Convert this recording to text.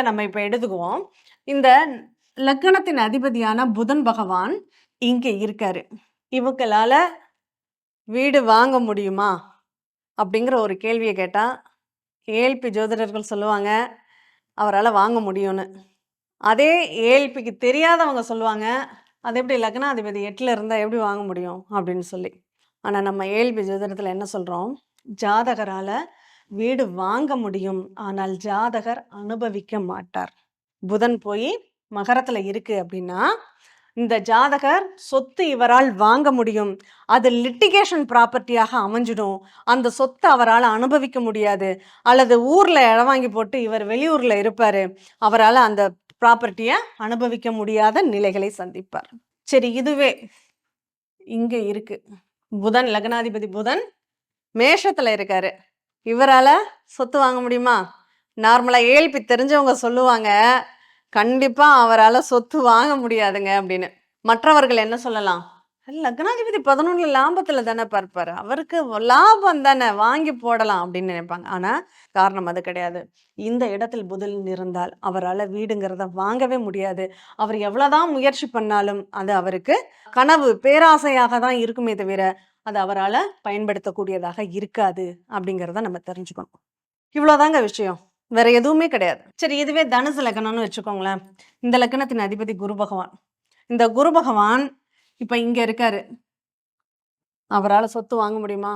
நம்ம இப்ப எடுத்துக்குவோம். இந்த லக்னத்தின் அதிபதியான புதன் பகவான் இங்க இருக்காரு. இவங்களால வீடு வாங்க முடியுமா? அப்படிங்கிற ஒரு கேள்விய கேட்டா, ஏஎல்பி ஜோதிடர்கள் சொல்லுவாங்க, அவரால வாங்க முடியும்னு. அதே ஏஎல்பிக்கு தெரியாதவங்க சொல்லுவாங்க, அது எப்படி லக்னாதிபதி 8ல இருந்தா எப்படி வாங்க முடியும்? அப்படின்னு சொல்லி. ஆனா நம்ம ஏஎல்பி ஜோதிடத்துல என்ன சொல்றோம்? ஜாதகரால வீடு வாங்க முடியும். ஆனால் ஜாதகர் அனுபவிக்க மாட்டார். புதன் போய் மகரத்துல இருக்கு அப்படின்னா, இந்த ஜாதகர் சொத்து இவரால் வாங்க முடியும். அது லிட்டிகேஷன் ப்ராப்பர்ட்டியாக அமைஞ்சிடும். அந்த சொத்தை அவரால் அனுபவிக்க முடியாது. அல்லது ஊர்ல இடம் வாங்கி போட்டு இவர் வெளியூர்ல இருப்பாரு. அவரால் அந்த ப்ராப்பர்ட்டியை அனுபவிக்க முடியாத நிலைகளை சந்திப்பார். சரி, இதுவே இங்க இருக்கு. புதன் லக்னாதிபதி புதன் மேஷத்துல இருக்காரு. இவரால சொத்து வாங்க முடியுமா? நார்மலா ஏழ்பி தெரிஞ்சவங்க சொல்லுவாங்க, கண்டிப்பா அவரால சொத்து வாங்க முடியாதுங்க அப்படின்னு. மற்றவர்கள் என்ன சொல்லலாம்? லக்னாதிபதி 11ல லாபத்துல தானே பார்ப்பாரு, அவருக்கு லாபம் தானே, வாங்கி போடலாம் அப்படின்னு நினைப்பாங்க. ஆனா காரணம் அது கிடையாது. இந்த இடத்தில் புதன் இருந்தால் அவரால் வீடுங்கிறத வாங்கவே முடியாது. அவர் எவ்வளவுதான் முயற்சி பண்ணாலும் அது அவருக்கு கனவு பேராசையாக தான் இருக்குமே தவிர அது அவரால் பயன்படுத்தக்கூடியதாக இருக்காது அப்படிங்கிறத நம்ம தெரிஞ்சுக்கணும். இவ்வளோதாங்க விஷயம், வேற எதுவுமே கிடையாது. சரி, இதுவே தனுசு லக்னம்னு வச்சுக்கோங்களேன். இந்த லக்னத்தின் அதிபதி குரு பகவான். இந்த குரு பகவான் இப்ப இங்க இருக்காரு. அவரால் சொத்து வாங்க முடியுமா?